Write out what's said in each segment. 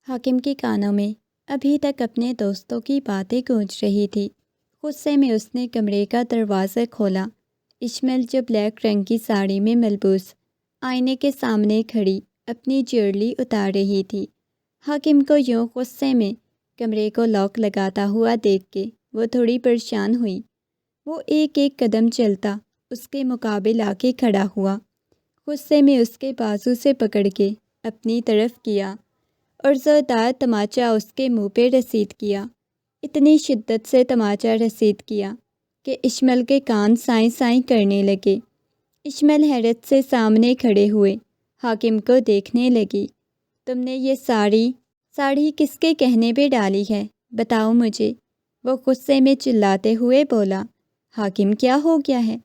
حاکم کے کانوں میں ابھی تک اپنے دوستوں کی باتیں گونج رہی تھی۔ غصے میں اس نے کمرے کا دروازہ کھولا۔ اشمل جو بلیک رنگ کی ساڑی میں ملبوس آئینے کے سامنے کھڑی اپنی جیولری اتار رہی تھی۔ حاکم کو یوں غصے میں کمرے کو لاک لگاتا ہوا دیکھ کے وہ تھوڑی پریشان ہوئی۔ وہ ایک ایک قدم چلتا اس کے مقابل آ کے کھڑا ہوا، غصے میں اس کے بازو سے پکڑ کے اپنی طرف کیا اور زوردار تماچا اس کے منہ پہ رسید کیا۔ اتنی شدت سے تماچا رسید کیا کہ اشمل کے کان سائیں سائیں کرنے لگے۔ اشمل حیرت سے سامنے کھڑے ہوئے حاکم کو دیکھنے لگی۔ تم نے یہ ساڑی کس کے کہنے پہ ڈالی ہے؟ بتاؤ مجھے، وہ غصے میں چلاتے ہوئے بولا۔ حاکم کیا ہو گیا ہے؟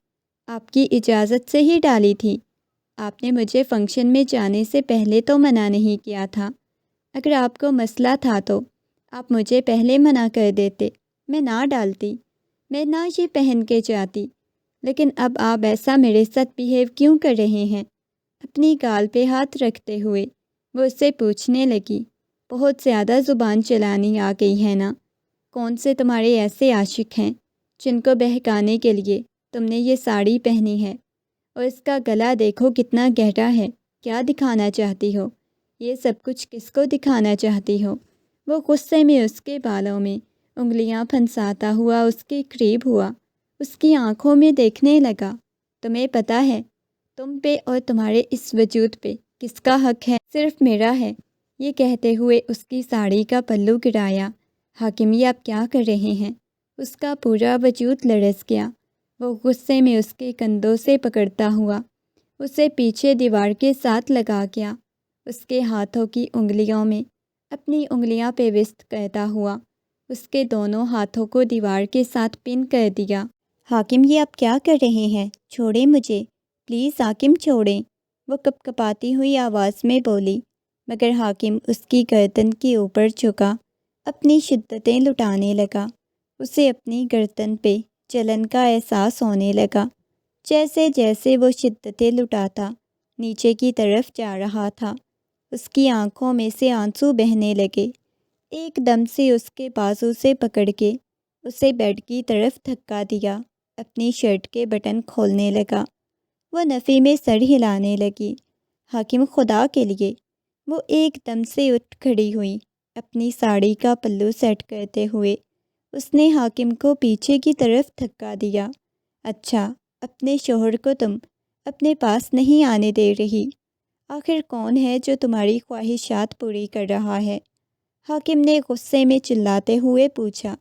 آپ کی اجازت سے ہی ڈالی تھی۔ آپ نے مجھے فنکشن میں جانے سے پہلے تو منع نہیں کیا تھا۔ اگر آپ کو مسئلہ تھا تو آپ مجھے پہلے منع کر دیتے، میں نہ ڈالتی، میں نہ یہ پہن کے جاتی۔ لیکن اب آپ ایسا میرے ساتھ بیہیو کیوں کر رہے ہیں؟ اپنی گال پہ ہاتھ رکھتے ہوئے وہ اس سے پوچھنے لگی۔ بہت زیادہ زبان چلانی آ گئی ہے نا؟ کون سے تمہارے ایسے عاشق ہیں جن کو بہکانے کے لیے تم نے یہ ساڑی پہنی ہے؟ اور اس کا گلا دیکھو کتنا گہرا ہے، کیا دکھانا چاہتی ہو؟ یہ سب کچھ کس کو دکھانا چاہتی ہو؟ وہ غصے میں اس کے بالوں میں انگلیاں پھنساتا ہوا اس کے قریب ہوا، اس کی آنکھوں میں دیکھنے لگا۔ تمہیں پتہ ہے تم پہ اور تمہارے اس وجود پہ کس کا حق ہے؟ صرف میرا ہے۔ یہ کہتے ہوئے اس کی ساڑی کا پلو گرایا۔ حاکم یہ آپ کیا کر رہے ہیں؟ اس کا پورا وجود لرز گیا۔ وہ غصے میں اس کے کندھوں سے پکڑتا ہوا اسے پیچھے دیوار کے ساتھ لگا گیا۔ اس کے ہاتھوں کی انگلیوں میں اپنی انگلیاں پیوست کرتا ہوا اس کے دونوں ہاتھوں کو دیوار کے ساتھ پن کر دیا۔ حاکم یہ آپ کیا کر رہے ہیں؟ چھوڑیں مجھے، پلیز حاکم چھوڑیں، وہ کپکپاتی ہوئی آواز میں بولی۔ مگر حاکم اس کی گردن کے اوپر جھکا اپنی شدتیں لٹانے لگا۔ اسے اپنی گردن پہ جلن کا احساس ہونے لگا۔ جیسے جیسے وہ شدتیں لٹاتا نیچے کی طرف جا رہا تھا، اس کی آنکھوں میں سے آنسو بہنے لگے۔ ایک دم سے اس کے بازو سے پکڑ کے اسے بیڈ کی طرف دھکا دیا، اپنی شرٹ کے بٹن کھولنے لگا۔ وہ نفی میں سر ہلانے لگی۔ حاکم خدا کے لیے! وہ ایک دم سے اٹھ کھڑی ہوئی، اپنی ساڑی کا پلو سیٹ کرتے ہوئے اس نے حاکم کو پیچھے کی طرف دھکا دیا۔ اچھا، اپنے شوہر کو تم اپنے پاس نہیں آنے دے رہی؟ آخر کون ہے جو تمہاری خواہشات پوری کر رہا ہے؟ حاکم نے غصے میں چلاتے ہوئے پوچھا۔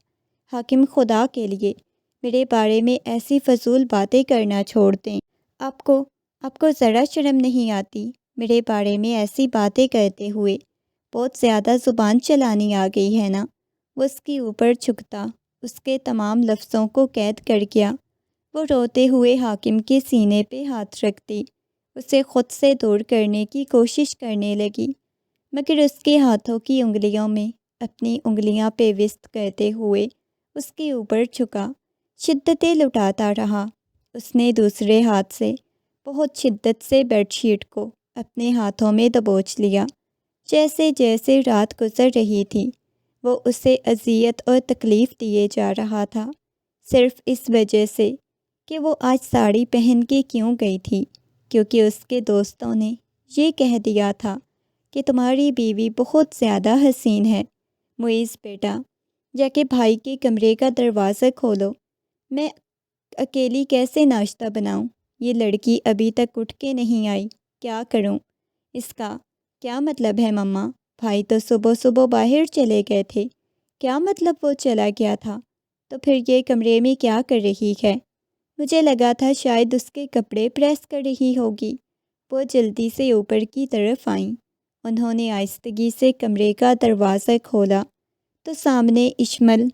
حاکم خدا کے لیے میرے بارے میں ایسی فضول باتیں کرنا چھوڑ دیں۔ آپ کو ذرا شرم نہیں آتی میرے بارے میں ایسی باتیں کرتے ہوئے؟ بہت زیادہ زبان چلانی آ گئی ہے نا؟ وہ اس کے اوپر جھکتا اس کے تمام لفظوں کو قید کر گیا۔ وہ روتے ہوئے حاکم کے سینے پہ ہاتھ رکھتی اسے خود سے دور کرنے کی کوشش کرنے لگی، مگر اس کے ہاتھوں کی انگلیوں میں اپنی انگلیاں پیوست کرتے ہوئے اس کے اوپر جھکا، شدتیں لٹاتا رہا۔ اس نے دوسرے ہاتھ سے بہت شدت سے بیڈ شیٹ کو اپنے ہاتھوں میں دبوچ لیا۔ جیسے جیسے رات گزر رہی تھی وہ اسے اذیت اور تکلیف دیے جا رہا تھا، صرف اس وجہ سے کہ وہ آج ساڑی پہن کے کیوں گئی تھی، کیونکہ اس کے دوستوں نے یہ کہہ دیا تھا کہ تمہاری بیوی بہت زیادہ حسین ہے۔ معیز بیٹا، جا کے بھائی کے کمرے کا دروازہ کھولو، میں اکیلی کیسے ناشتہ بناؤں؟ یہ لڑکی ابھی تک اٹھ کے نہیں آئی، کیا کروں؟ اس کا کیا مطلب ہے مما؟ بھائی تو صبح صبح باہر چلے گئے تھے، کیا مطلب وہ چلا گیا تھا؟ تو پھر یہ کمرے میں کیا کر رہی ہے؟ مجھے لگا تھا شاید اس کے کپڑے پریس کر رہی ہوگی۔ وہ جلدی سے اوپر کی طرف آئیں۔ انہوں نے آہستگی سے کمرے کا دروازہ کھولا تو سامنے اشمل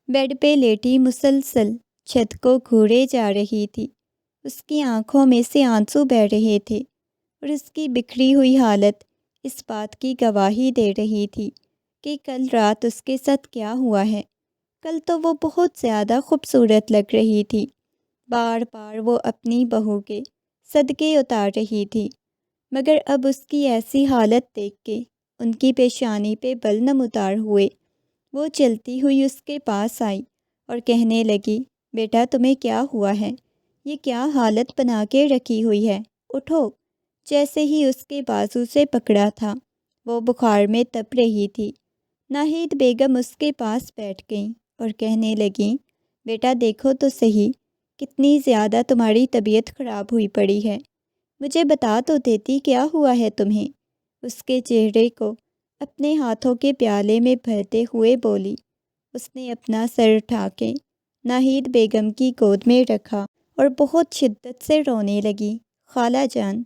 بیڈ پہ لیٹی مسلسل چھت کو گھورے جا رہی تھی۔ اس کی آنکھوں میں سے آنسو بہہ رہے تھے اور اس کی بکھری ہوئی حالت اس بات کی گواہی دے رہی تھی کہ کل رات اس کے ساتھ کیا ہوا ہے۔ کل تو وہ بہت زیادہ خوبصورت لگ رہی تھی، بار بار وہ اپنی بہو کے صدقے اتار رہی تھی، مگر اب اس کی ایسی حالت دیکھ کے ان کی پیشانی پہ بل نمودار ہوئے۔ وہ چلتی ہوئی اس کے پاس آئی اور کہنے لگی، بیٹا تمہیں کیا ہوا ہے؟ یہ کیا حالت بنا کے رکھی ہوئی ہے؟ اٹھو۔ جیسے ہی اس کے بازو سے پکڑا تھا، وہ بخار میں تپ رہی تھی۔ ناہید بیگم اس کے پاس بیٹھ گئیں اور کہنے لگیں، بیٹا دیکھو تو صحیح، کتنی زیادہ تمہاری طبیعت خراب ہوئی پڑی ہے۔ مجھے بتا تو دیتی کیا ہوا ہے تمہیں؟ اس کے چہرے کو اپنے ہاتھوں کے پیالے میں بھرتے ہوئے بولی۔ اس نے اپنا سر اٹھا کے ناہید بیگم کی گود میں رکھا اور بہت شدت سے رونے لگی۔ خالہ جان،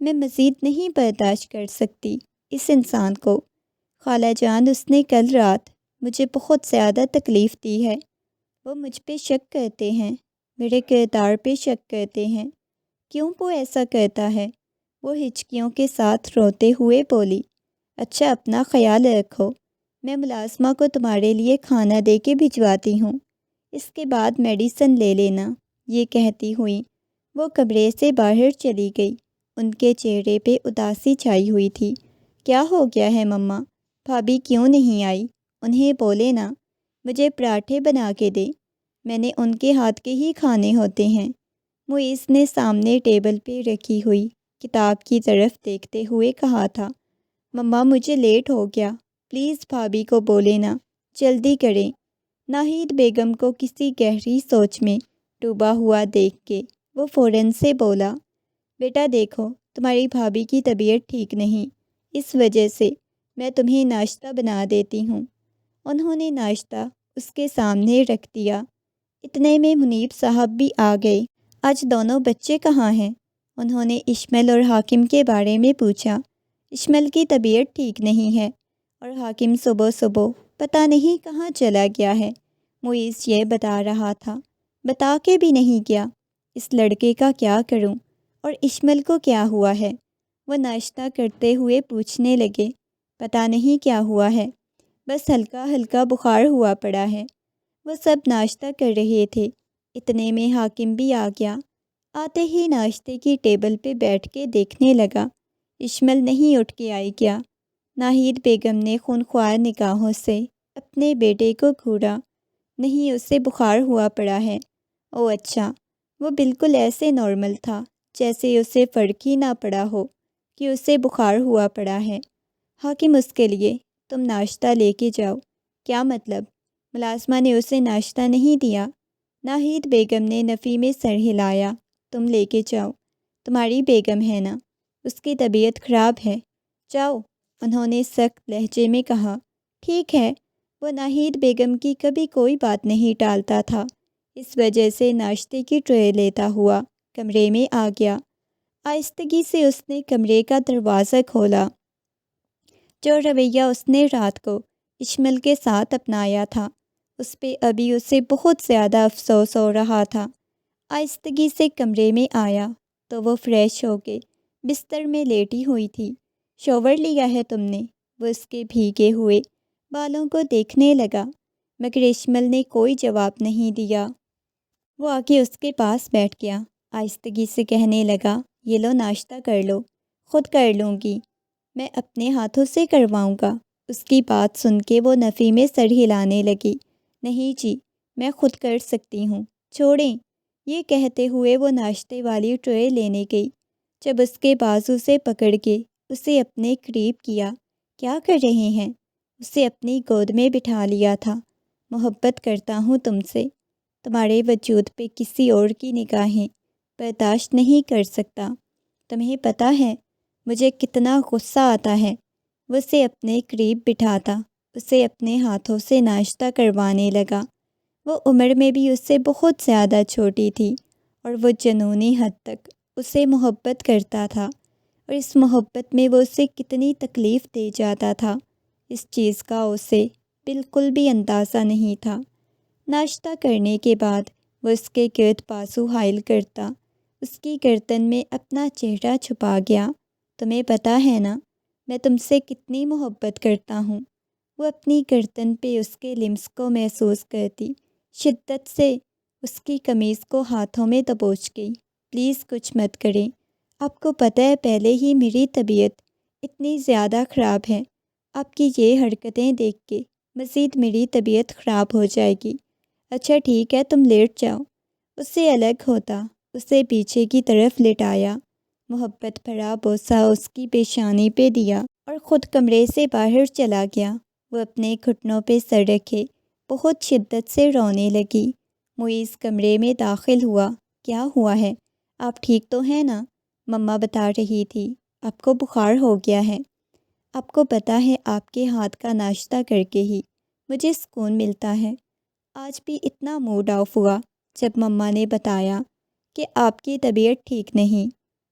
میں مزید نہیں برداشت کر سکتی اس انسان کو۔ خالہ جان، اس نے کل رات مجھے بہت زیادہ تکلیف دی ہے۔ وہ مجھ پہ شک کرتے ہیں، میرے کردار پہ شک کرتے ہیں۔ کیوں وہ ایسا کرتا ہے؟ وہ ہچکیوں کے ساتھ روتے ہوئے بولی۔ اچھا، اپنا خیال رکھو، میں ملازمہ کو تمہارے لیے کھانا دے کے بھجواتی ہوں، اس کے بعد میڈیسن لے لینا۔ یہ کہتی ہوئی وہ کمرے سے باہر چلی گئی۔ ان کے چہرے پہ اداسی چھائی ہوئی تھی۔ کیا ہو گیا ہے مما؟ بھابھی کیوں نہیں آئی؟ انہیں بولے نا مجھے پراٹھے بنا کے دے، میں نے ان کے ہاتھ کے ہی کھانے ہوتے ہیں۔ معیز نے سامنے ٹیبل پہ رکھی ہوئی کتاب کی طرف دیکھتے ہوئے کہا تھا، مما مجھے لیٹ ہو گیا، پلیز بھابھی کو بولے نا جلدی کریں۔ ناہید بیگم کو کسی گہری سوچ میں ڈوبا ہوا دیکھ کے وہ فوراً سے بولا، بیٹا دیکھو تمہاری بھابھی کی طبیعت ٹھیک نہیں، اس وجہ سے میں تمہیں ناشتہ بنا دیتی ہوں۔ انہوں نے ناشتہ اس کے سامنے رکھ دیا۔ اتنے میں منیب صاحب بھی آ گئے۔ آج دونوں بچے کہاں ہیں؟ انہوں نے اشمل اور حاکم کے بارے میں پوچھا۔ اشمل کی طبیعت ٹھیک نہیں ہے اور حاکم صبح صبح پتہ نہیں کہاں چلا گیا ہے، معیز یہ بتا رہا تھا۔ بتا کے بھی نہیں گیا۔ اس لڑکے کا کیا کروں؟ اور اشمل کو کیا ہوا ہے؟ وہ ناشتہ کرتے ہوئے پوچھنے لگے۔ پتہ نہیں کیا ہوا ہے، بس ہلکا ہلکا بخار ہوا پڑا ہے۔ وہ سب ناشتہ کر رہے تھے، اتنے میں حاکم بھی آ گیا۔ آتے ہی ناشتے کی ٹیبل پہ بیٹھ کے دیکھنے لگا، اشمل نہیں اٹھ کے آئی کیا؟ ناہید بیگم نے خونخوار نگاہوں سے اپنے بیٹے کو گھورا۔ نہیں، اسے بخار ہوا پڑا ہے۔ او اچھا، وہ بالکل ایسے نارمل تھا جیسے اسے فرق ہی نہ پڑا ہو کہ اسے بخار ہوا پڑا ہے۔ حاکم، اس کے لیے تم ناشتہ لے کے جاؤ۔ کیا مطلب؟ ملازمہ نے اسے ناشتہ نہیں دیا؟ ناہید بیگم نے نفی میں سر ہلایا۔ تم لے کے جاؤ، تمہاری بیگم ہے نا، اس کی طبیعت خراب ہے، جاؤ، انہوں نے سخت لہجے میں کہا۔ ٹھیک ہے۔ وہ ناہید بیگم کی کبھی کوئی بات نہیں ٹالتا تھا، اس وجہ سے ناشتے کی ٹرے لیتا ہوا کمرے میں آ گیا۔ آہستگی سے اس نے کمرے کا دروازہ کھولا۔ جو رویہ اس نے رات کو اشمل کے ساتھ اپنایا تھا، اس پہ ابھی اسے بہت زیادہ افسوس ہو رہا تھا۔ آہستگی سے کمرے میں آیا تو وہ فریش ہو کے بستر میں لیٹی ہوئی تھی۔ شاور لیا ہے تم نے؟ وہ اس کے بھیگے ہوئے بالوں کو دیکھنے لگا، مگر اشمل نے کوئی جواب نہیں دیا۔ وہ آ کے اس کے پاس بیٹھ گیا، آہستگی سے کہنے لگا، یہ لو ناشتہ کر لو۔ خود کر لوں گی، میں اپنے ہاتھوں سے کرواؤں گا۔ اس کی بات سن کے وہ نفی میں سر ہلانے لگی۔ نہیں جی، میں خود کر سکتی ہوں، چھوڑیں۔ یہ کہتے ہوئے وہ ناشتے والی ٹرے لینے گئی۔ جب اس کے بازو سے پکڑ کے اسے اپنے قریب کیا، کیا کر رہے ہیں؟ اسے اپنی گود میں بٹھا لیا تھا۔ محبت کرتا ہوں تم سے، تمہارے وجود پہ کسی اور کی نگاہیں برداشت نہیں کر سکتا۔ تمہیں پتہ ہے مجھے کتنا غصہ آتا ہے۔ وہ اسے اپنے قریب بٹھاتا اسے اپنے ہاتھوں سے ناشتہ کروانے لگا۔ وہ عمر میں بھی اس سے بہت زیادہ چھوٹی تھی اور وہ جنونی حد تک اسے محبت کرتا تھا، اور اس محبت میں وہ اسے کتنی تکلیف دے جاتا تھا، اس چیز کا اسے بالکل بھی اندازہ نہیں تھا۔ ناشتہ کرنے کے بعد وہ اس کے گرد بازو حائل کرتا اس کی گردن میں اپنا چہرہ چھپا گیا۔ تمہیں پتہ ہے نا میں تم سے کتنی محبت کرتا ہوں۔ وہ اپنی گردن پہ اس کے لمس کو محسوس کرتی شدت سے اس کی قمیض کو ہاتھوں میں دبوچ گئی۔ پلیز کچھ مت کریں، آپ کو پتہ ہے پہلے ہی میری طبیعت اتنی زیادہ خراب ہے، آپ کی یہ حرکتیں دیکھ کے مزید میری طبیعت خراب ہو جائے گی۔ اچھا ٹھیک ہے، تم لیٹ جاؤ۔ اس سے الگ ہوتا اسے پیچھے کی طرف لٹایا، محبت بھرا بوسہ اس کی پیشانی پہ دیا اور خود کمرے سے باہر چلا گیا۔ وہ اپنے گھٹنوں پہ سر رکھے بہت شدت سے رونے لگی۔ معیز کمرے میں داخل ہوا۔ کیا ہوا ہے؟ آپ ٹھیک تو ہیں نا؟ مما بتا رہی تھی آپ کو بخار ہو گیا ہے۔ آپ کو پتہ ہے آپ کے ہاتھ کا ناشتہ کر کے ہی مجھے سکون ملتا ہے۔ آج بھی اتنا موڈ آف ہوا جب مما نے بتایا کہ آپ کی طبیعت ٹھیک نہیں۔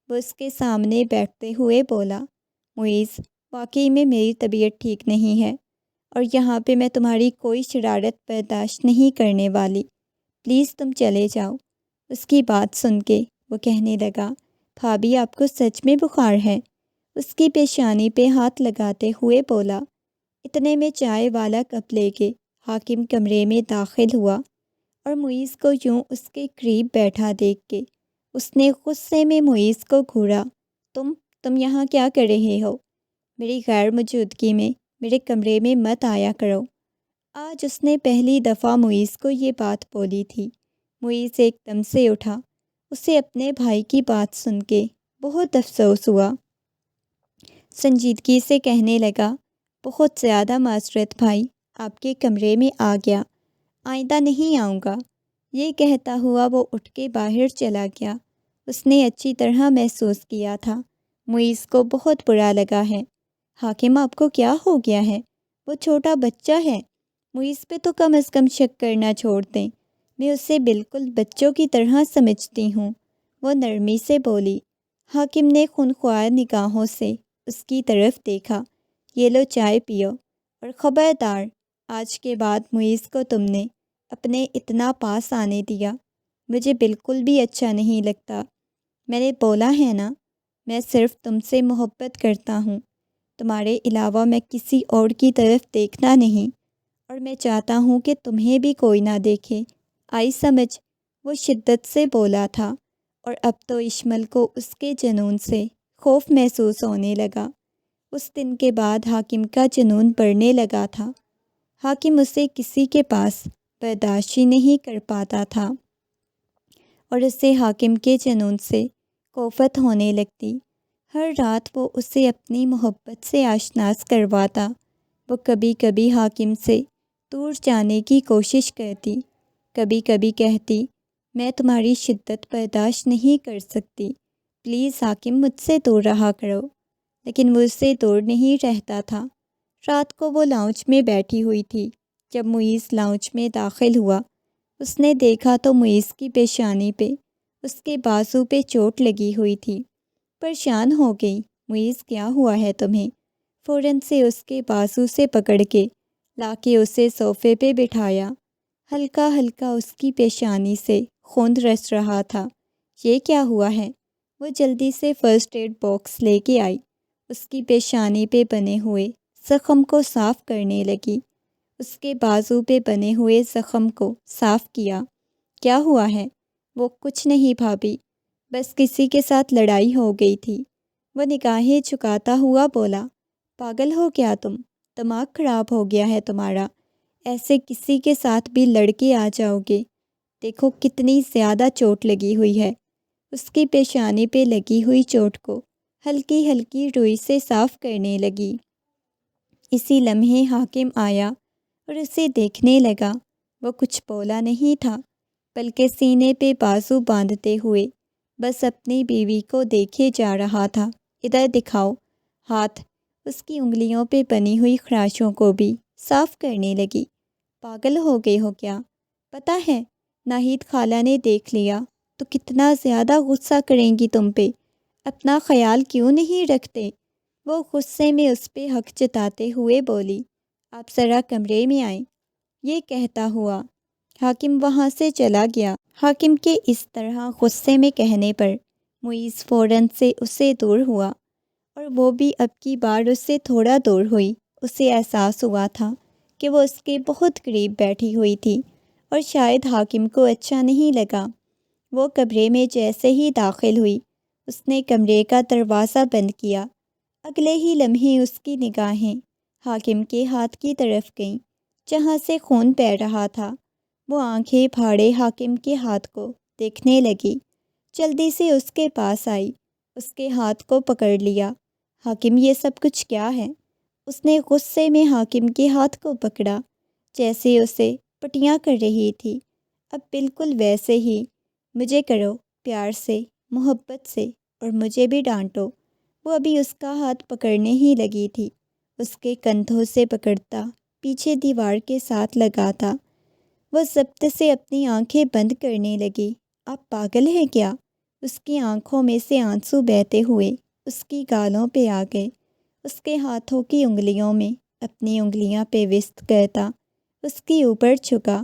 وہ اس کے سامنے بیٹھتے ہوئے بولا، معیز واقعی میں میری طبیعت ٹھیک نہیں ہے اور یہاں پہ میں تمہاری کوئی شرارت برداشت نہیں کرنے والی۔ پلیز تم چلے جاؤ۔ اس کی بات سن کے وہ کہنے لگا، بھابھی آپ کو سچ میں بخار ہے؟ اس کی پیشانی پہ ہاتھ لگاتے ہوئے بولا۔ اتنے میں چائے والا کپ لے کے حاکم کمرے میں داخل ہوا اور معیز کو یوں اس کے قریب بیٹھا دیکھ کے اس نے غصے میں معیز کو گھورا۔ تم یہاں کیا کر رہے ہو؟ میری غیر موجودگی میں میرے کمرے میں مت آیا کرو۔ آج اس نے پہلی دفعہ معیز کو یہ بات بولی تھی۔ معیز ایک دم سے اٹھا۔ اسے اپنے بھائی کی بات سن کے بہت افسوس ہوا۔ سنجیدگی سے کہنے لگا، بہت زیادہ معذرت بھائی، آپ کے کمرے میں آ گیا، آئندہ نہیں آؤں گا۔ یہ کہتا ہوا وہ اٹھ کے باہر چلا گیا۔ اس نے اچھی طرح محسوس کیا تھا معیز کو بہت برا لگا ہے۔ حاکم آپ کو کیا ہو گیا ہے؟ وہ چھوٹا بچہ ہے، معیز پہ تو کم از کم شک کرنا چھوڑ دیں، میں اسے بالکل بچوں کی طرح سمجھتی ہوں، وہ نرمی سے بولی۔ حاکم نے خونخوار نگاہوں سے اس کی طرف دیکھا۔ یہ لو چائے پیو، اور خبردار آج کے بعد معیز کو تم نے اپنے اتنا پاس آنے دیا، مجھے بالکل بھی اچھا نہیں لگتا۔ میں نے بولا ہے نا، میں صرف تم سے محبت کرتا ہوں، تمہارے علاوہ میں کسی اور کی طرف دیکھنا نہیں، اور میں چاہتا ہوں کہ تمہیں بھی کوئی نہ دیکھے۔ آئی سمجھ؟ وہ شدت سے بولا تھا، اور اب تو اشمل کو اس کے جنون سے خوف محسوس ہونے لگا۔ اس دن کے بعد حاکم کا جنون بڑھنے لگا تھا۔ حاکم اسے کسی کے پاس برداشت ہی نہیں کر پاتا تھا اور اسے حاکم کے جنون سے کوفت ہونے لگتی۔ ہر رات وہ اسے اپنی محبت سے آشناس کرواتا۔ وہ کبھی کبھی حاکم سے دور جانے کی کوشش کرتی، کبھی کبھی کہتی، میں تمہاری شدت برداشت نہیں کر سکتی، پلیز حاکم مجھ سے دور رہا کرو، لیکن وہ اس سے دور نہیں رہتا تھا۔ رات کو وہ لاؤنج میں بیٹھی ہوئی تھی جب معیز لاؤنج میں داخل ہوا۔ اس نے دیکھا تو معیز کی پیشانی پہ اس کے بازو پہ چوٹ لگی ہوئی تھی۔ پریشان ہو گئی، معیز کیا ہوا ہے تمہیں؟ فوراً سے اس کے بازو سے پکڑ کے لا کے اسے صوفے پہ بٹھایا۔ ہلکا ہلکا اس کی پیشانی سے خون رس رہا تھا۔ یہ کیا ہوا ہے؟ وہ جلدی سے فرسٹ ایڈ باکس لے کے آئی، اس کی پیشانی پہ بنے ہوئے زخم کو صاف کرنے لگی۔ اس کے بازو پہ بنے ہوئے زخم کو صاف کیا۔ کیا ہوا ہے؟ وہ کچھ نہیں بھابھی، بس کسی کے ساتھ لڑائی ہو گئی تھی۔ وہ نگاہیں جھکاتا ہوا بولا، پاگل ہو کیا تم؟ دماغ خراب ہو گیا ہے تمہارا؟ ایسے کسی کے ساتھ بھی لڑ کے آ جاؤ گے؟ دیکھو کتنی زیادہ چوٹ لگی ہوئی ہے۔ اس کی پیشانی پہ لگی ہوئی چوٹ کو ہلکی ہلکی روئی سے صاف کرنے لگی۔ اسی لمحے حاکم آیا اور اسے دیکھنے لگا۔ وہ کچھ بولا نہیں تھا، بلکہ سینے پہ بازو باندھتے ہوئے بس اپنی بیوی کو دیکھے جا رہا تھا۔ ادھر دکھاؤ۔ ہاتھ اس کی انگلیوں پہ بنی ہوئی خراشوں کو بھی صاف کرنے لگی۔ پاگل ہو گئے ہو کیا؟ پتہ ہے ناہید خالہ نے دیکھ لیا تو کتنا زیادہ غصہ کریں گی تم پہ، اپنا خیال کیوں نہیں رکھتے؟ وہ غصے میں اس پہ حق جتاتے ہوئے بولی، آپ ذرا کمرے میں آئیں۔ یہ کہتا ہوا حاکم وہاں سے چلا گیا۔ حاکم کے اس طرح غصے میں کہنے پر معیز فوراً سے اسے دور ہوا، اور وہ بھی اب کی بار اس سے تھوڑا دور ہوئی۔ اسے احساس ہوا تھا کہ وہ اس کے بہت قریب بیٹھی ہوئی تھی اور شاید حاکم کو اچھا نہیں لگا۔ وہ کمرے میں جیسے ہی داخل ہوئی، اس نے کمرے کا دروازہ بند کیا۔ اگلے ہی لمحے اس کی نگاہیں حاکم کے ہاتھ کی طرف گئیں جہاں سے خون بہہ رہا تھا۔ وہ آنکھیں پھاڑے حاکم کے ہاتھ کو دیکھنے لگی، جلدی سے اس کے پاس آئی، اس کے ہاتھ کو پکڑ لیا۔ حاکم یہ سب کچھ کیا ہے؟ اس نے غصے میں حاکم کے ہاتھ کو پکڑا جیسے اسے پٹیاں کر رہی تھی۔ اب بالکل ویسے ہی مجھے کرو، پیار سے، محبت سے، اور مجھے بھی ڈانٹو۔ وہ ابھی اس کا ہاتھ پکڑنے ہی لگی تھی، اس کے کندھوں سے پکڑتا، پیچھے دیوار کے ساتھ لگاتا۔ وہ ضبط سے اپنی آنکھیں بند کرنے لگی۔ آپ پاگل ہیں کیا؟ اس کی آنکھوں میں سے آنسو بہتے ہوئے اس کی گالوں پہ آ گئے۔ اس کے ہاتھوں کی انگلیوں میں اپنی انگلیاں پیوست کرتا اس کے اوپر جھکا۔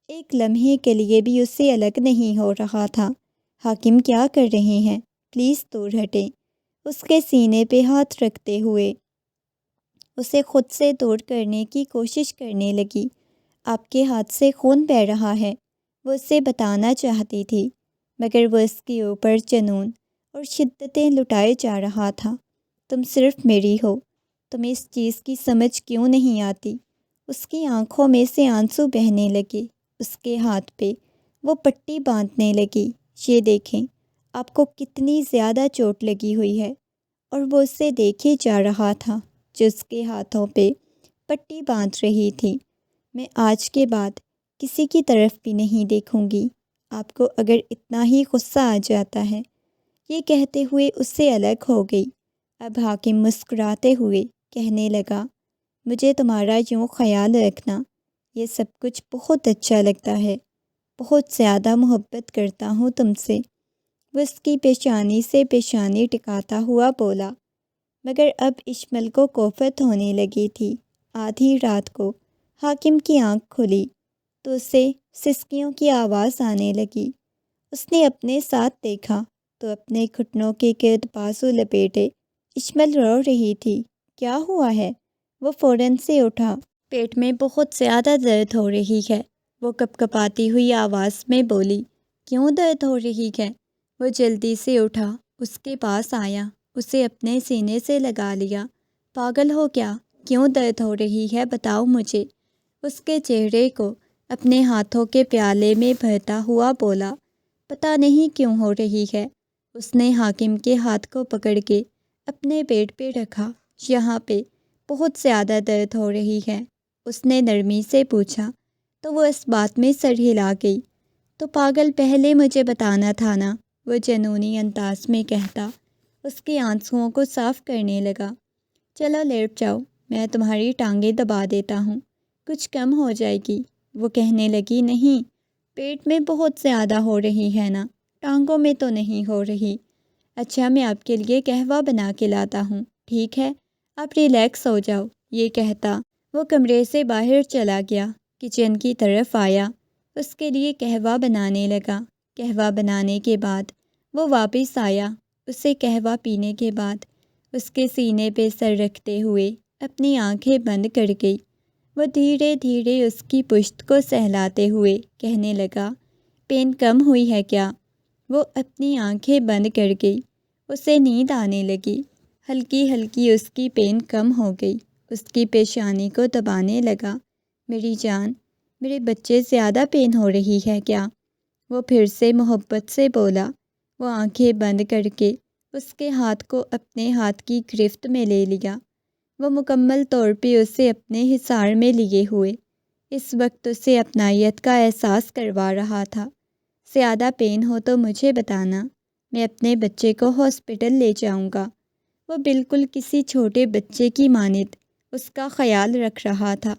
ایک لمحے کے لیے بھی اس سے الگ نہیں ہو رہا تھا۔ حاکم کیا کر رہے ہیں؟ پلیز دور ہٹیں۔ اس کے سینے پہ ہاتھ رکھتے ہوئے اسے خود سے دور کرنے کی کوشش کرنے لگی۔ آپ کے ہاتھ سے خون بہہ رہا ہے، وہ اسے بتانا چاہتی تھی، مگر وہ اس کے اوپر جنون اور شدتیں لٹائے جا رہا تھا۔ تم صرف میری ہو، تمہیں اس چیز کی سمجھ کیوں نہیں آتی؟ اس کی آنکھوں میں سے آنسو بہنے لگے۔ اس کے ہاتھ پہ وہ پٹی باندھنے لگی۔ یہ دیکھیں، آپ کو کتنی زیادہ چوٹ لگی ہوئی ہے۔ اور وہ اسے دیکھے جا رہا تھا جو اس کے ہاتھوں پہ پٹی باندھ رہی تھی۔ میں آج کے بعد کسی کی طرف بھی نہیں دیکھوں گی، آپ کو اگر اتنا ہی غصہ آ جاتا ہے۔ یہ کہتے ہوئے اس سے الگ ہو گئی۔ اب حاکم مسکراتے ہوئے کہنے لگا، مجھے تمہارا یوں خیال رکھنا یہ سب کچھ بہت اچھا لگتا ہے، بہت زیادہ محبت کرتا ہوں تم سے۔ وہ اس کی پیشانی سے پیشانی ٹکاتا ہوا بولا، مگر اب اشمل کو کوفت ہونے لگی تھی۔ آدھی رات کو حاکم کی آنکھ کھلی تو اسے سسکیوں کی آواز آنے لگی۔ اس نے اپنے ساتھ دیکھا تو اپنے گھٹنوں کے گرد بازو لپیٹے اشمل رو رہی تھی۔ کیا ہوا ہے؟ وہ فوراً سے اٹھا۔ پیٹ میں بہت زیادہ درد ہو رہی ہے، وہ کپکپاتی ہوئی آواز میں بولی۔ کیوں درد ہو رہی ہے؟ وہ جلدی سے اٹھا، اس کے پاس آیا، اسے اپنے سینے سے لگا لیا۔ پاگل ہو کیا؟ کیوں درد ہو رہی ہے؟ بتاؤ مجھے۔ اس کے چہرے کو اپنے ہاتھوں کے پیالے میں بھرتا ہوا بولا، پتہ نہیں کیوں ہو رہی ہے۔ اس نے حاکم کے ہاتھ کو پکڑ کے اپنے پیٹ پہ رکھا۔ یہاں پہ بہت زیادہ درد ہو رہی ہے، اس نے نرمی سے پوچھا، تو وہ اس بات میں سر ہلا گئی۔ تو پاگل پہلے مجھے بتانا تھا نا، وہ جنونی انداز میں کہتا اس کے آنسوؤں کو صاف کرنے لگا۔ چلو لیٹ جاؤ، میں تمہاری ٹانگیں دبا دیتا ہوں، کچھ کم ہو جائے گی۔ وہ کہنے لگی، نہیں، پیٹ میں بہت زیادہ ہو رہی ہے نا، ٹانگوں میں تو نہیں ہو رہی۔ اچھا، میں آپ کے لیے قہوہ بنا کے لاتا ہوں، ٹھیک ہے؟ آپ ریلیکس ہو جاؤ۔ یہ کہتا وہ کمرے سے باہر چلا گیا، کچن کی طرف آیا، اس کے لیے قہوہ بنانے لگا۔ قہوہ بنانے کے بعد وہ واپس آیا، اسے قہوہ پینے کے بعد اس کے سینے پہ سر رکھتے ہوئے اپنی آنکھیں بند کر گئی۔ وہ دھیرے دھیرے اس کی پشت کو سہلاتے ہوئے کہنے لگا، پین کم ہوئی ہے کیا؟ وہ اپنی آنکھیں بند کر گئی، اسے نیند آنے لگی۔ ہلکی ہلکی اس کی پین کم ہو گئی، اس کی پیشانی کو دبانے لگا۔ میری جان، میرے بچے زیادہ پین ہو رہی ہے کیا؟ وہ پھر سے محبت سے بولا۔ وہ آنکھیں بند کر کے اس کے ہاتھ کو اپنے ہاتھ کی گرفت میں لے لیا۔ وہ مکمل طور پہ اسے اپنے حصار میں لیے ہوئے اس وقت اسے اپنائیت کا احساس کروا رہا تھا۔ زیادہ پین ہو تو مجھے بتانا، میں اپنے بچے کو ہاسپٹل لے جاؤں گا۔ وہ بالکل کسی چھوٹے بچے کی مانند اس کا خیال رکھ رہا تھا۔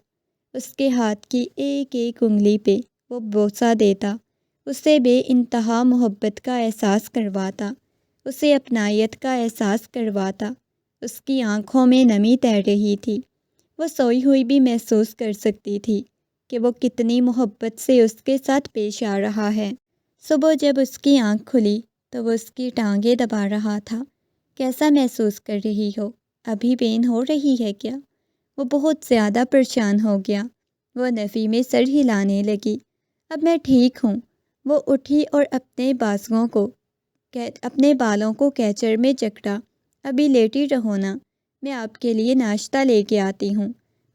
اس کے ہاتھ کی ایک ایک انگلی پہ وہ بوسہ دیتا، اسے بے انتہا محبت کا احساس کرواتا، اسے اپنائیت کا احساس کرواتا۔ اس کی آنکھوں میں نمی تیر رہی تھی، وہ سوئی ہوئی بھی محسوس کر سکتی تھی کہ وہ کتنی محبت سے اس کے ساتھ پیش آ رہا ہے۔ صبح جب اس کی آنکھ کھلی تو وہ اس کی ٹانگیں دبا رہا تھا۔ کیسا محسوس کر رہی ہو؟ ابھی پین ہو رہی ہے کیا؟ وہ بہت زیادہ پریشان ہو گیا۔ وہ نفی میں سر ہلانے لگی۔ اب میں ٹھیک ہوں۔ وہ اٹھی اور اپنے بالوں کو کیچڑ میں جکڑا۔ ابھی لیٹی رہو نا، میں آپ کے لیے ناشتہ لے کے آتی ہوں۔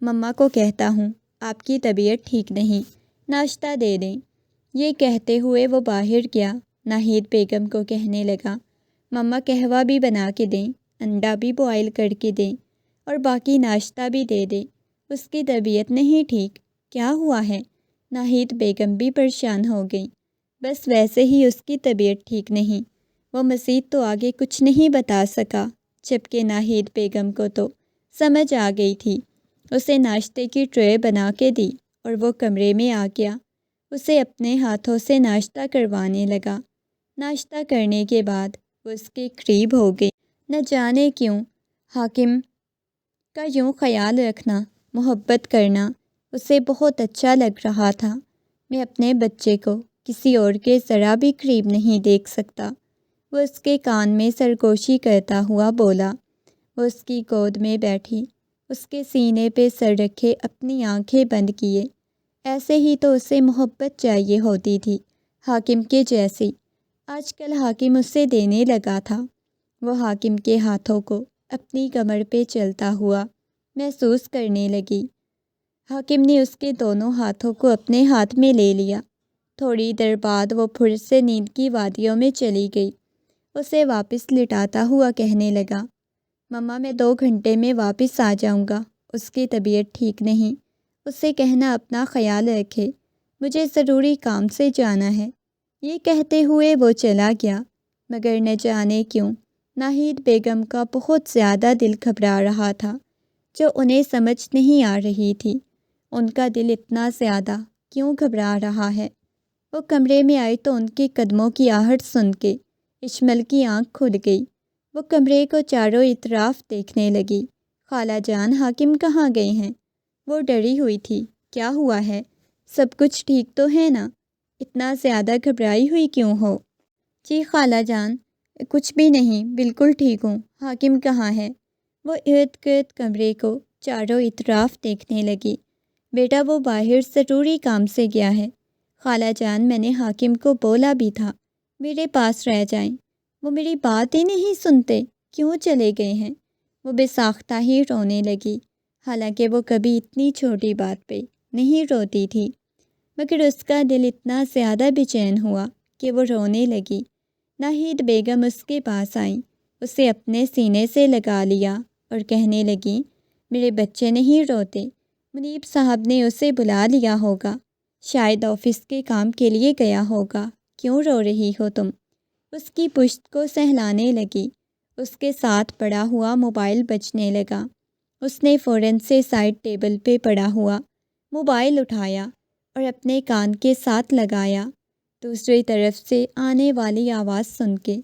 مما کو کہتا ہوں آپ کی طبیعت ٹھیک نہیں، ناشتہ دے دیں۔ یہ کہتے ہوئے وہ باہر گیا۔ ناہید بیگم کو کہنے لگا مما قہوہ بھی بنا کے دیں، انڈا بھی بوائل کر کے دیں اور باقی ناشتہ بھی دے دیں، اس کی طبیعت نہیں ٹھیک۔ کیا ہوا ہے؟ ناہید بیگم بھی پریشان ہو گئی۔ بس ویسے ہی اس کی طبیعت ٹھیک نہیں۔ وہ مزید تو آگے کچھ نہیں بتا سکا، جبکہ ناہید بیگم کو تو سمجھ آ گئی تھی۔ اسے ناشتے کی ٹرے بنا کے دی اور وہ کمرے میں آ گیا۔ اسے اپنے ہاتھوں سے ناشتہ کروانے لگا۔ ناشتہ کرنے کے بعد وہ اس کے قریب ہو گئی۔ نہ جانے کیوں حاکم کا یوں خیال رکھنا، محبت کرنا اسے بہت اچھا لگ رہا تھا۔ میں اپنے بچے کو کسی اور کے ذرا بھی قریب نہیں دیکھ سکتا، وہ اس کے کان میں سرگوشی کرتا ہوا بولا۔ وہ اس کی گود میں بیٹھی، اس کے سینے پہ سر رکھے اپنی آنکھیں بند کیے۔ ایسے ہی تو اسے محبت چاہیے ہوتی تھی، حاکم کے جیسی۔ آج کل حاکم اسے دینے لگا تھا۔ وہ حاکم کے ہاتھوں کو اپنی کمر پہ چلتا ہوا محسوس کرنے لگی۔ حاکم نے اس کے دونوں ہاتھوں کو اپنے ہاتھ میں لے لیا۔ تھوڑی دیر بعد وہ پھر سے نیند کی وادیوں میں چلی گئی۔ اسے واپس لٹاتا ہوا کہنے لگا مما میں 2 گھنٹے میں واپس آ جاؤں گا، اس کی طبیعت ٹھیک نہیں، اسے کہنا اپنا خیال رکھے، مجھے ضروری کام سے جانا ہے۔ یہ کہتے ہوئے وہ چلا گیا، مگر نہ جانے کیوں ناہید بیگم کا بہت زیادہ دل گھبرا رہا تھا، جو انہیں سمجھ نہیں آ رہی تھی۔ ان کا دل اتنا زیادہ کیوں گھبرا رہا ہے؟ وہ کمرے میں آئی تو ان کے قدموں کی آہٹ سن کے اشمل کی آنکھ کھل گئی۔ وہ کمرے کو چاروں اطراف دیکھنے لگی۔ خالہ جان حاکم کہاں گئے ہیں؟ وہ ڈری ہوئی تھی۔ کیا ہوا ہے؟ سب کچھ ٹھیک تو ہے نا؟ اتنا زیادہ گھبرائی ہوئی کیوں ہو؟ جی خالہ جان، کچھ بھی نہیں، بالکل ٹھیک ہوں۔ حاکم کہاں ہے؟ وہ ارد گرد کمرے کو چاروں اطراف دیکھنے لگی۔ بیٹا وہ باہر ضروری کام سے گیا ہے۔ خالہ جان میں نے حاکم کو بولا بھی تھا میرے پاس رہ جائیں، وہ میری بات ہی نہیں سنتے، کیوں چلے گئے ہیں؟ وہ بے ساختہ ہی رونے لگی، حالانکہ وہ کبھی اتنی چھوٹی بات پہ نہیں روتی تھی، مگر اس کا دل اتنا زیادہ بے چین ہوا کہ وہ رونے لگی۔ ناہید بیگم اس کے پاس آئیں، اسے اپنے سینے سے لگا لیا اور کہنے لگی میرے بچے نہیں روتے، منیب صاحب نے اسے بلا لیا ہوگا، شاید آفس کے کام کے لیے گیا ہوگا، کیوں رو رہی ہو تم؟ اس کی پشت کو سہلانے لگی۔ اس کے ساتھ پڑا ہوا موبائل بجنے لگا۔ اس نے فوراً سے سائڈ ٹیبل پہ پڑا ہوا موبائل اٹھایا اور اپنے کان کے ساتھ لگایا۔ دوسری طرف سے آنے والی آواز سن کے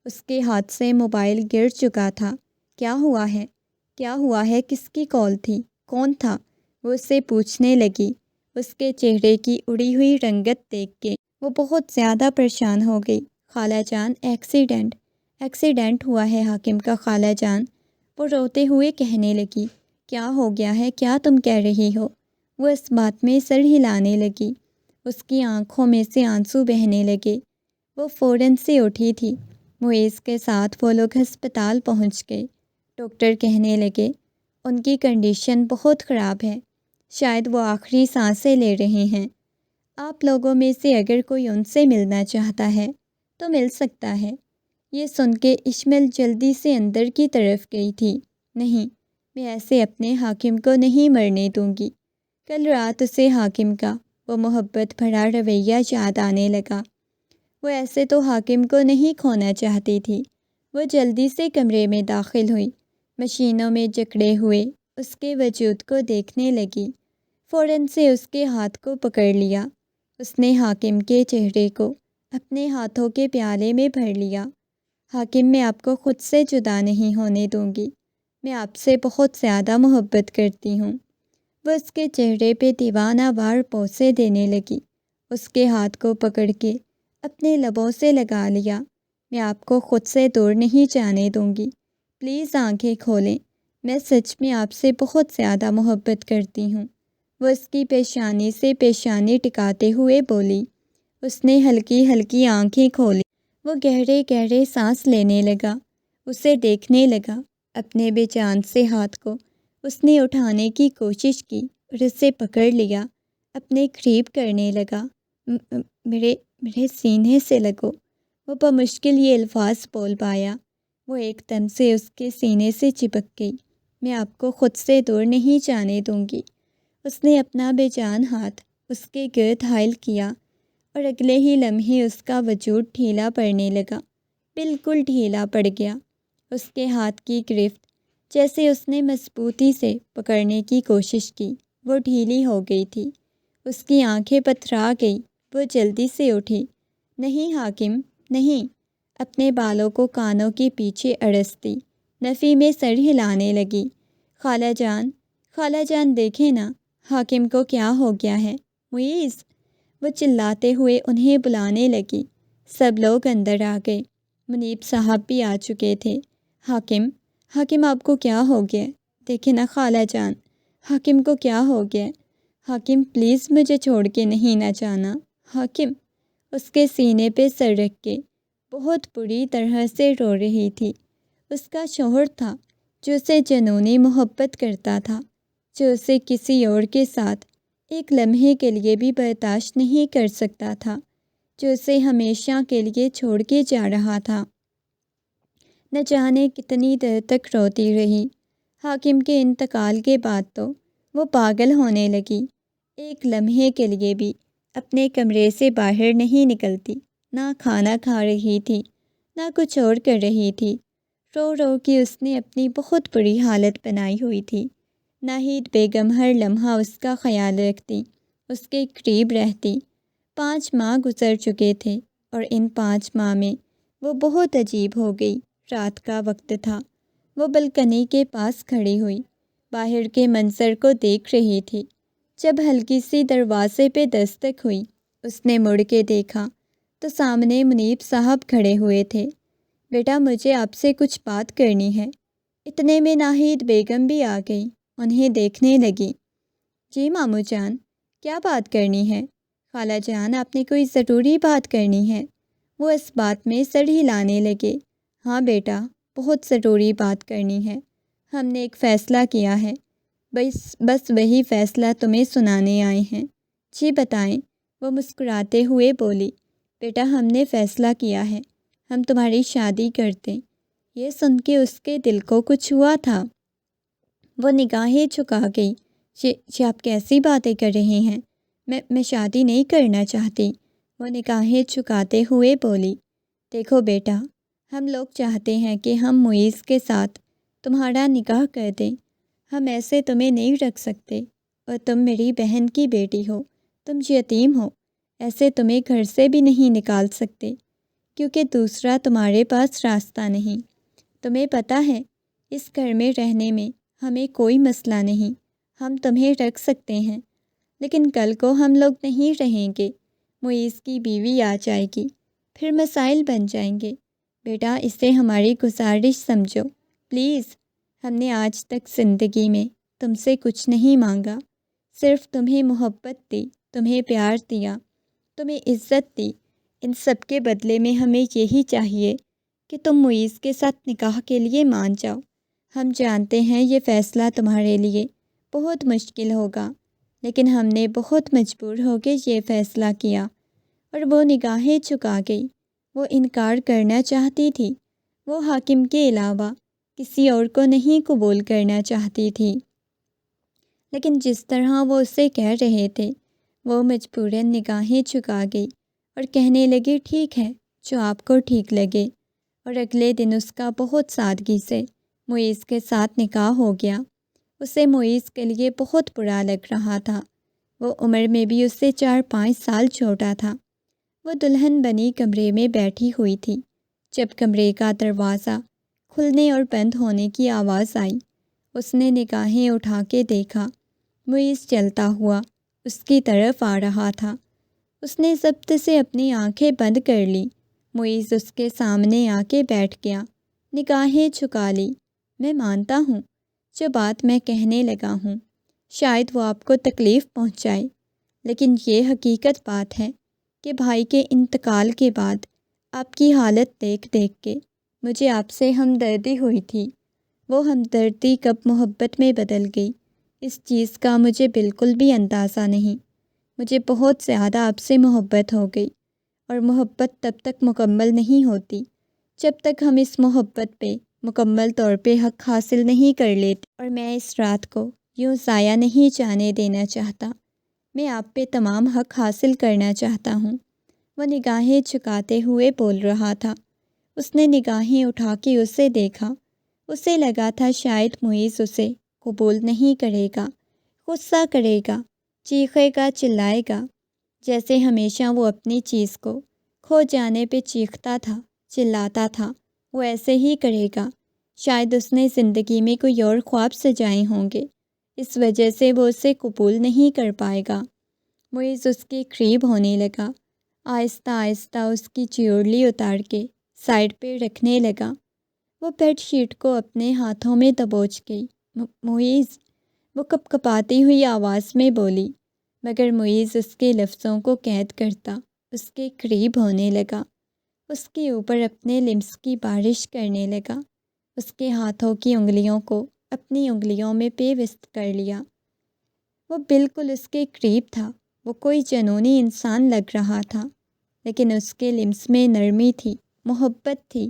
اس کے ہاتھ سے موبائل گر چکا تھا۔ کیا ہوا ہے؟ کیا ہوا ہے؟ کس کی کال تھی؟ کون تھا؟ وہ اس سے پوچھنے لگی۔ اس کے چہرے کی اڑی ہوئی رنگت دیکھ کے وہ بہت زیادہ پریشان ہو گئی۔ خالہ جان ایکسیڈنٹ ہوا ہے حاکم کا خالہ جان، وہ روتے ہوئے کہنے لگی۔ کیا ہو گیا ہے؟ کیا تم کہہ رہی ہو؟ وہ اس بات میں سر ہلانے لگی۔ اس کی آنکھوں میں سے آنسو بہنے لگے۔ وہ فوراً سے اٹھی تھی۔ معیز کے ساتھ وہ لوگ ہسپتال پہنچ گئے۔ ڈاکٹر کہنے لگے ان کی کنڈیشن بہت خراب ہے، شاید وہ آخری سانسیں لے رہے ہیں۔ آپ لوگوں میں سے اگر کوئی ان سے ملنا چاہتا ہے تو مل سکتا ہے۔ یہ سن کے اشمل جلدی سے اندر کی طرف گئی تھی۔ نہیں، میں ایسے اپنے حاکم کو نہیں مرنے دوں گی۔ کل رات اسے حاکم کا وہ محبت بھرا رویہ یاد آنے لگا۔ وہ ایسے تو حاکم کو نہیں کھونا چاہتی تھی۔ وہ جلدی سے کمرے میں داخل ہوئی، مشینوں میں جکڑے ہوئے اس کے وجود کو دیکھنے لگی۔ فوراً سے اس کے ہاتھ کو پکڑ لیا۔ اس نے حاکم کے چہرے کو اپنے ہاتھوں کے پیالے میں بھر لیا۔ حاکم میں آپ کو خود سے جدا نہیں ہونے دوں گی، میں آپ سے بہت زیادہ محبت کرتی ہوں۔ وہ اس کے چہرے پہ دیوانہ وار بوسے دینے لگی۔ اس کے ہاتھ کو پکڑ کے اپنے لبوں سے لگا لیا۔ میں آپ کو خود سے دور نہیں جانے دوں گی، پلیز آنکھیں کھولیں، میں سچ میں آپ سے بہت زیادہ محبت کرتی ہوں۔ وہ اس کی پیشانی سے پیشانی ٹکاتے ہوئے بولی۔ اس نے ہلکی ہلکی آنکھیں کھولی۔ وہ گہرے گہرے سانس لینے لگا، اسے دیکھنے لگا۔ اپنے بے جان سے ہاتھ کو اس نے اٹھانے کی کوشش کی اور اسے پکڑ لیا، اپنے قریب کرنے لگا۔ میرے سینے سے لگو، وہ بمشکل یہ الفاظ بول پایا۔ وہ ایک دم سے اس کے سینے سے چپک گئی۔ میں آپ کو خود سے دور نہیں جانے دوں گی۔ اس نے اپنا بے جان ہاتھ اس کے گرد حائل کیا اور اگلے ہی لمحے اس کا وجود ڈھیلا پڑنے لگا، بالکل ڈھیلا پڑ گیا۔ اس کے ہاتھ کی گرفت جیسے اس نے مضبوطی سے پکڑنے کی کوشش کی، وہ ڈھیلی ہو گئی تھی۔ اس کی آنکھیں پتھرا گئی، وہ جلدی سے اٹھی۔ نہیں حاکم، نہیں۔ اپنے بالوں کو کانوں کے پیچھے اڑستی نفی میں سر ہلانے لگی۔ خالہ جان، خالہ جان دیکھیں نا، حاکم کو کیا ہو گیا ہے۔ معیز، وہ چلاتے ہوئے انہیں بلانے لگی۔ سب لوگ اندر آ گئے۔ منیب صاحب بھی آ چکے تھے۔ حاکم آپ کو کیا ہو گیا؟ دیکھیں نا خالہ جان، حاکم کو کیا ہو گیا؟ حاکم پلیز مجھے چھوڑ کے نہیں نہ جانا۔ حاکم اس کے سینے پہ سر رکھ کے بہت بری طرح سے رو رہی تھی۔ اس کا شوہر تھا جو اسے جنونی محبت کرتا تھا، جو اسے کسی اور کے ساتھ ایک لمحے کے لیے بھی برداشت نہیں کر سکتا تھا، جو اسے ہمیشہ کے لیے چھوڑ کے جا رہا تھا۔ نہ جانے کتنی دیر تک روتی رہی۔ حاکم کے انتقال کے بعد تو وہ پاگل ہونے لگی، ایک لمحے کے لیے بھی اپنے کمرے سے باہر نہیں نکلتی، نہ کھانا کھا رہی تھی، نہ کچھ اور کر رہی تھی۔ رو رو کے اس نے اپنی بہت بری حالت بنائی ہوئی تھی۔ ناہید بیگم ہر لمحہ اس کا خیال رکھتی، اس کے قریب رہتی۔ 5 ماہ گزر چکے تھے اور ان 5 ماہ میں وہ بہت عجیب ہو گئی۔ رات کا وقت تھا، وہ بلکنی کے پاس کھڑی ہوئی باہر کے منظر کو دیکھ رہی تھی۔ جب ہلکی سی دروازے پہ دستک ہوئی، اس نے مڑ کے دیکھا تو سامنے منیب صاحب کھڑے ہوئے تھے۔ بیٹا مجھے آپ سے کچھ بات کرنی ہے۔ اتنے میں ناہید بیگم بھی آ گئی، انہیں دیکھنے لگی۔ جی ماموں جان، کیا بات کرنی ہے؟ خالہ جان آپ نے کوئی ضروری بات کرنی ہے؟ وہ اس بات میں سر ہلانے لگے۔ ہاں بیٹا، بہت ضروری بات کرنی ہے۔ ہم نے ایک فیصلہ کیا ہے، بس وہی فیصلہ تمہیں سنانے آئے ہیں۔ جی بتائیں، وہ مسکراتے ہوئے بولی۔ بیٹا ہم نے فیصلہ کیا ہے، ہم تمہاری شادی کرتے۔ یہ سن کے اس کے دل کو کچھ ہوا تھا، وہ نگاہیں جھکا گئی۔ یہ آپ کیسی باتیں کر رہے ہیں؟ میں شادی نہیں کرنا چاہتی، وہ نگاہیں جھکاتے ہوئے بولی۔ دیکھو بیٹا، ہم لوگ چاہتے ہیں کہ ہم معیز کے ساتھ تمہارا نکاح کر دیں۔ ہم ایسے تمہیں نہیں رکھ سکتے، اور تم میری بہن کی بیٹی ہو، تم یتیم ہو، ایسے تمہیں گھر سے بھی نہیں نکال سکتے، کیونکہ دوسرا تمہارے پاس راستہ نہیں۔ تمہیں پتہ ہے اس گھر میں رہنے میں ہمیں کوئی مسئلہ نہیں، ہم تمہیں رکھ سکتے ہیں، لیکن کل کو ہم لوگ نہیں رہیں گے، معیز کی بیوی آ جائے گی، پھر مسائل بن جائیں گے۔ بیٹا اسے ہماری گزارش سمجھو پلیز۔ ہم نے آج تک زندگی میں تم سے کچھ نہیں مانگا، صرف تمہیں محبت دی، تمہیں پیار دیا، تمہیں عزت دی۔ ان سب کے بدلے میں ہمیں یہی چاہیے کہ تم معیز کے ساتھ نکاح کے لیے مان جاؤ۔ ہم جانتے ہیں یہ فیصلہ تمہارے لیے بہت مشکل ہوگا، لیکن ہم نے بہت مجبور ہو کے یہ فیصلہ کیا۔ اور وہ نگاہیں چکا گئی، وہ انکار کرنا چاہتی تھی، وہ حاکم کے علاوہ کسی اور کو نہیں قبول کرنا چاہتی تھی، لیکن جس طرح وہ اسے کہہ رہے تھے، وہ مجبوراً نگاہیں چکا گئی اور کہنے لگی ٹھیک ہے، جو آپ کو ٹھیک لگے۔ اور اگلے دن اس کا بہت سادگی سے معیز کے ساتھ نکاح ہو گیا۔ اسے معیز کے لیے بہت برا لگ رہا تھا، وہ عمر میں بھی اس سے 4-5 سال چھوٹا تھا۔ وہ دلہن بنی کمرے میں بیٹھی ہوئی تھی، جب کمرے کا دروازہ کھلنے اور بند ہونے کی آواز آئی۔ اس نے نگاہیں اٹھا کے دیکھا، معیز چلتا ہوا اس کی طرف آ رہا تھا۔ اس نے ضبط سے اپنی آنکھیں بند کر لی۔ معیز اس کے سامنے آ کے بیٹھ گیا، نگاہیں جھکا لی۔ میں مانتا ہوں جو بات میں کہنے لگا ہوں، شاید وہ آپ کو تکلیف پہنچائے، لیکن یہ حقیقت بات ہے کہ بھائی کے انتقال کے بعد آپ کی حالت دیکھ کے مجھے آپ سے ہمدردی ہوئی تھی۔ وہ ہمدردی کب محبت میں بدل گئی، اس چیز کا مجھے بالکل بھی اندازہ نہیں۔ مجھے بہت زیادہ آپ سے محبت ہو گئی، اور محبت تب تک مکمل نہیں ہوتی جب تک ہم اس محبت پہ مکمل طور پہ حق حاصل نہیں کر لیتے، اور میں اس رات کو یوں ضائع نہیں جانے دینا چاہتا۔ میں آپ پہ تمام حق حاصل کرنا چاہتا ہوں۔ وہ نگاہیں جھکاتے ہوئے بول رہا تھا۔ اس نے نگاہیں اٹھا کے اسے دیکھا۔ اسے لگا تھا شاید معیز اسے قبول نہیں کرے گا، غصہ کرے گا، چیخے گا، چلائے گا، جیسے ہمیشہ وہ اپنی چیز کو کھو جانے پہ چیختا تھا، چلاتا تھا، وہ ایسے ہی کرے گا۔ شاید اس نے زندگی میں کوئی اور خواب سجائے ہوں گے، اس وجہ سے وہ اسے قبول نہیں کر پائے گا۔ معیز اس کے قریب ہونے لگا، آہستہ آہستہ اس کی چیورلی اتار کے سائڈ پہ رکھنے لگا۔ وہ بیڈ شیٹ کو اپنے ہاتھوں میں دبوچ گئی۔ معیز، وہ کپکپاتی ہوئی آواز میں بولی، مگر معیز اس کے لفظوں کو قید کرتا اس کے قریب ہونے لگا، اس کے اوپر اپنے لمس کی بارش کرنے لگا، اس کے ہاتھوں کی انگلیوں کو اپنی انگلیوں میں پیوست کر لیا۔ وہ بالکل اس کے قریب تھا، وہ کوئی جنونی انسان لگ رہا تھا، لیکن اس کے لمس میں نرمی تھی، محبت تھی،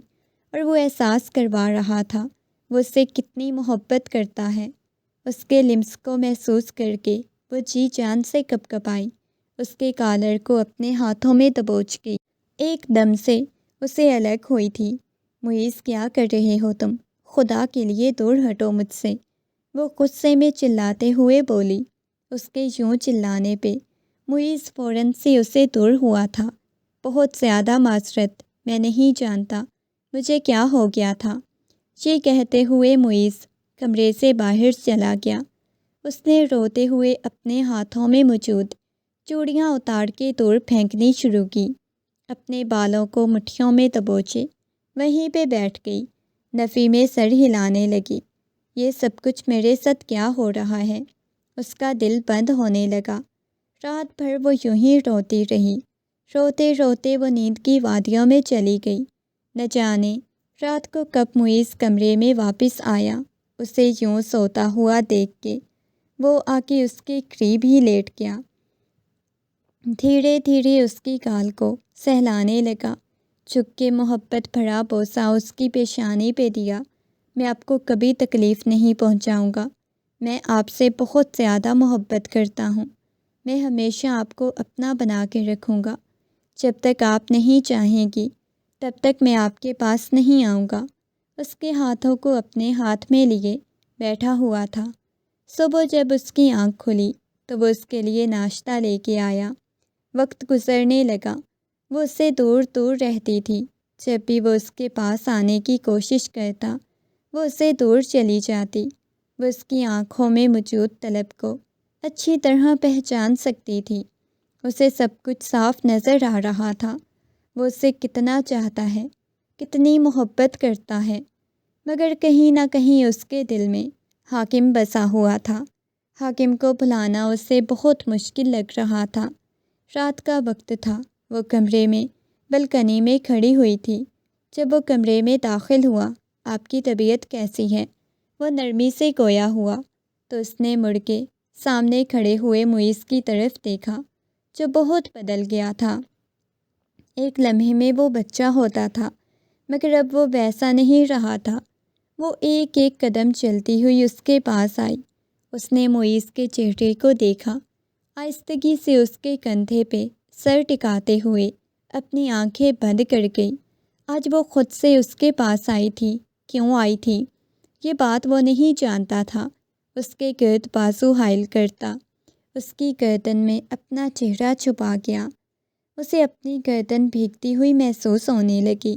اور وہ احساس کروا رہا تھا وہ اس سے کتنی محبت کرتا ہے۔ اس کے لمس کو محسوس کر کے وہ جی جان سے کپکپائی، اس کے کالر کو اپنے ہاتھوں میں دبوچ گئی، ایک دم سے اسے الگ ہوئی تھی۔ معیز، کیا کر رہے ہو تم؟ خدا کے لیے دور ہٹو مجھ سے، وہ غصے میں چلاتے ہوئے بولی۔ اس کے یوں چلانے پہ معیز فوراً سے اسے دور ہوا تھا۔ بہت زیادہ معذرت، میں نہیں جانتا مجھے کیا ہو گیا تھا، یہ کہتے ہوئے معیز کمرے سے باہر چلا گیا۔ اس نے روتے ہوئے اپنے ہاتھوں میں موجود چوڑیاں اتار کے دور پھینکنی شروع کی، اپنے بالوں کو مٹھیوں میں دبوچے وہیں پہ بیٹھ گئی، نفی میں سر ہلانے لگی۔ یہ سب کچھ میرے ساتھ کیا ہو رہا ہے؟ اس کا دل بند ہونے لگا۔ رات بھر وہ یوں ہی روتی رہی، روتے روتے وہ نیند کی وادیوں میں چلی گئی۔ نہ جانے رات کو کب معیز کمرے میں واپس آیا۔ اسے یوں سوتا ہوا دیکھ کے وہ آ کے اس کے قریب ہی لیٹ گیا، دھیرے دھیرے اس کی گال کو سہلانے لگا، جھک کے محبت بھرا بوسہ اس کی پیشانی پہ دیا۔ میں آپ کو کبھی تکلیف نہیں پہنچاؤں گا، میں آپ سے بہت زیادہ محبت کرتا ہوں، میں ہمیشہ آپ کو اپنا بنا کے رکھوں گا، جب تک آپ نہیں چاہیں گی تب تک میں آپ کے پاس نہیں آؤں گا۔ اس کے ہاتھوں کو اپنے ہاتھ میں لیے بیٹھا ہوا تھا۔ صبح جب اس کی آنکھ کھلی تو وہ اس کے لیے ناشتہ لے کے آیا۔ وقت گزرنے لگا، وہ اس سے دور دور رہتی تھی، جب بھی وہ اس کے پاس آنے کی کوشش کرتا وہ اس سے دور چلی جاتی۔ وہ اس کی آنکھوں میں موجود طلب کو اچھی طرح پہچان سکتی تھی، اسے سب کچھ صاف نظر آ رہا تھا، وہ اسے کتنا چاہتا ہے، کتنی محبت کرتا ہے، مگر کہیں نہ کہیں اس کے دل میں حاکم بسا ہوا تھا۔ حاکم کو بھلانا اسے بہت مشکل لگ رہا تھا۔ رات کا وقت تھا، وہ کمرے میں بلکنی میں کھڑی ہوئی تھی۔ جب وہ کمرے میں داخل ہوا، آپ کی طبیعت کیسی ہے؟ وہ نرمی سے گویا ہوا تو اس نے مڑ کے سامنے کھڑے ہوئے معیز کی طرف دیکھا، جو بہت بدل گیا تھا۔ ایک لمحے میں وہ بچہ ہوتا تھا، مگر اب وہ ویسا نہیں رہا تھا۔ وہ ایک ایک قدم چلتی ہوئی اس کے پاس آئی۔ اس نے معیز کے چہرے کو دیکھا، آہستگی سے اس کے کندھے پہ سر ٹکاتے ہوئے اپنی آنکھیں بند کر گئی۔ آج وہ خود سے اس کے پاس آئی تھی، کیوں آئی تھی یہ بات وہ نہیں جانتا تھا۔ اس کے گرد بازو حائل کرتا اس کی گردن میں اپنا چہرہ چھپا گیا۔ اسے اپنی گردن بھیگتی ہوئی محسوس ہونے لگی۔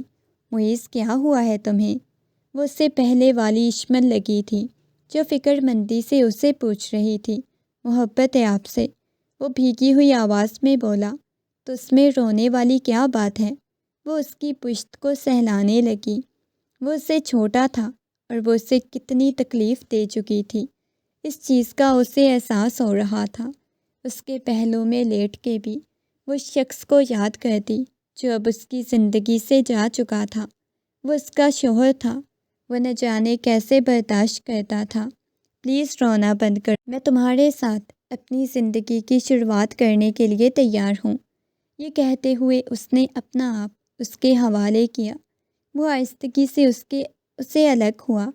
معیز، کیا ہوا ہے تمہیں؟ وہ اس سے پہلے والی اشمل لگی تھی، جو فکر مندی سے اسے پوچھ رہی تھی۔ محبت ہے آپ سے، وہ بھیگی ہوئی آواز میں بولا۔ تو اس میں رونے والی کیا بات ہے؟ وہ اس کی پشت کو سہلانے لگی۔ وہ اس سے چھوٹا تھا اور وہ اسے کتنی تکلیف دے چکی تھی، اس چیز کا اسے احساس ہو رہا تھا۔ اس کے پہلو میں لیٹ کے بھی وہ شخص کو یاد کرتی جو اب اس کی زندگی سے جا چکا تھا۔ وہ اس کا شوہر تھا، وہ نہ جانے کیسے برداشت کرتا تھا۔ پلیز رونا بند کر، میں تمہارے ساتھ اپنی زندگی کی شروعات کرنے کے لیے تیار ہوں۔ یہ کہتے ہوئے اس نے اپنا آپ اس کے حوالے کیا۔ وہ آہستگی سے اسے الگ ہوا،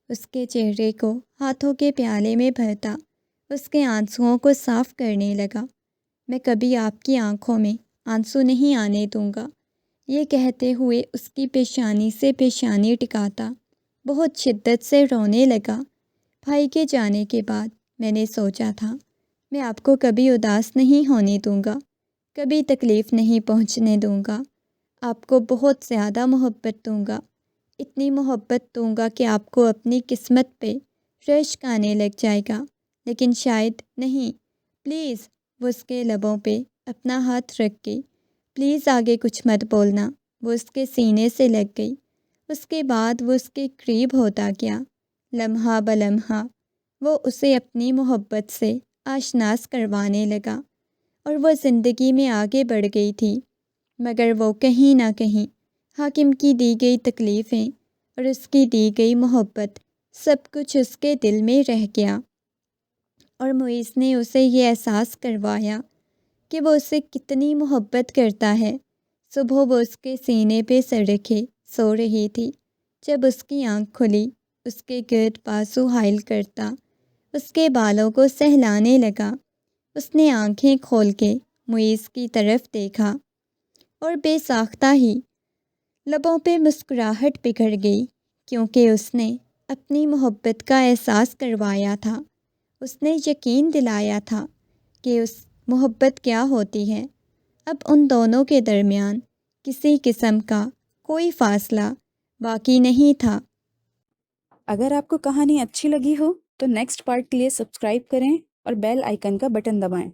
اس کے چہرے کو ہاتھوں کے پیالے میں بھرتا، اس کے آنسوؤں کو صاف کرنے لگا۔ میں کبھی آپ کی آنکھوں میں آنسو نہیں آنے دوں گا، یہ کہتے ہوئے اس کی پیشانی سے پیشانی ٹکاتا بہت شدت سے رونے لگا۔ بھائی کے جانے کے بعد میں نے سوچا تھا میں آپ کو کبھی اداس نہیں ہونے دوں گا، کبھی تکلیف نہیں پہنچنے دوں گا، آپ کو بہت زیادہ محبت دوں گا، اتنی محبت دوں گا کہ آپ کو اپنی قسمت پہ رشک آنے لگ جائے گا، لیکن شاید نہیں۔ پلیز، وہ اس کے لبوں پہ اپنا ہاتھ رکھ گئی۔ پلیز آگے کچھ مت بولنا۔ وہ اس کے سینے سے لگ گئی۔ اس کے بعد وہ اس کے قریب ہوتا گیا۔ لمحہ بلمحہ وہ اسے اپنی محبت سے آشناس کروانے لگا، اور وہ زندگی میں آگے بڑھ گئی تھی، مگر وہ کہیں نہ کہیں حاکم کی دی گئی تکلیفیں اور اس کی دی گئی محبت سب کچھ اس کے دل میں رہ گیا، اور معیز نے اسے یہ احساس کروایا کہ وہ اسے کتنی محبت کرتا ہے۔ صبح وہ اس کے سینے پہ سر رکھے سو رہی تھی، جب اس کی آنکھ کھلی اس کے گرد بازو حائل کرتا اس کے بالوں کو سہلانے لگا۔ اس نے آنکھیں کھول کے معیز کی طرف دیکھا اور بے ساختہ ہی لبوں پہ مسکراہٹ بکھر گئی، کیونکہ اس نے اپنی محبت کا احساس کروایا تھا۔ اس نے یقین دلایا تھا کہ اس محبت کیا ہوتی ہے۔ اب ان دونوں کے درمیان کسی قسم کا کوئی فاصلہ باقی نہیں تھا۔ اگر آپ کو کہانی اچھی لگی ہو تو نیکسٹ پارٹ کے لیے سبسکرائب کریں اور بیل آئیکن کا بٹن دبائیں۔